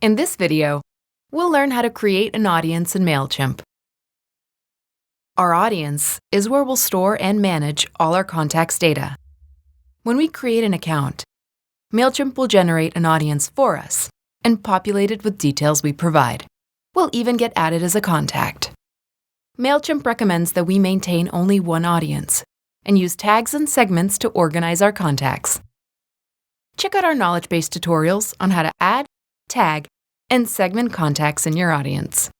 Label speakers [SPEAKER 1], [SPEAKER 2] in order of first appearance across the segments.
[SPEAKER 1] In this video, we'll learn how to create an audience in Mailchimp. Our audience is where we'll store and manage all our contacts' data. When we create an account, Mailchimp will generate an audience for us and populate it with details we provide. We'll even get added as a contact. Mailchimp recommends that we maintain only one audience and use tags and segments to organize our contacts. Check out our knowledge base tutorials on how to add, tag, and segment contacts in your audience.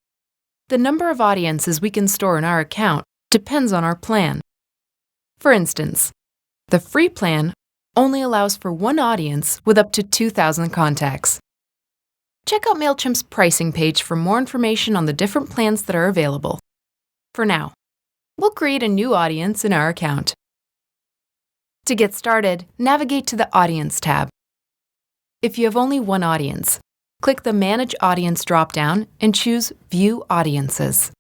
[SPEAKER 1] The number of audiences we can store in our account depends on our plan. For instance, the free plan only allows for one audience with up to 2,000 contacts. Check out Mailchimp's pricing page for more information on the different plans that are available. For now, we'll create a new audience in our account. To get started, navigate to the Audience tab. If you have only one audience, click the Manage Audience drop-down and choose View Audiences.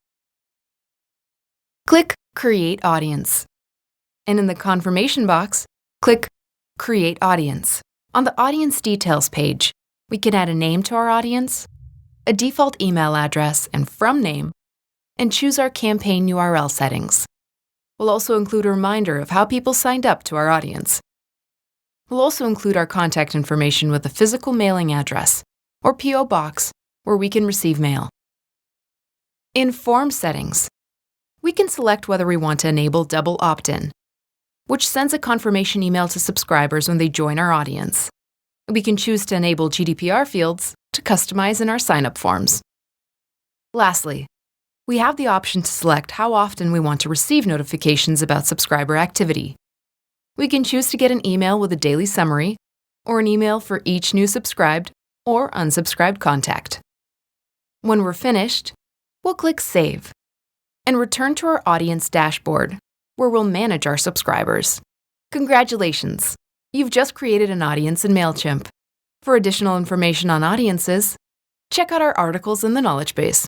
[SPEAKER 1] Click Create Audience. And in the confirmation box, click Create Audience. On the Audience Details page, we can add a name to our audience, a default email address and from name, and choose our campaign URL settings. We'll also include a reminder of how people signed up to our audience. We'll also include our contact information with a physical mailing address or P.O. box where we can receive mail. In Form Settings, we can select whether we want to enable double opt-in, which sends a confirmation email to subscribers when they join our audience. We can choose to enable GDPR fields to customize in our sign-up forms. Lastly, we have the option to select how often we want to receive notifications about subscriber activity. We can choose to get an email with a daily summary or an email for each new subscribed or unsubscribed contact. When we're finished, we'll click Save and return to our audience dashboard, where we'll manage our subscribers. Congratulations! You've just created an audience in Mailchimp. For additional information on audiences, check out our articles in the knowledge base.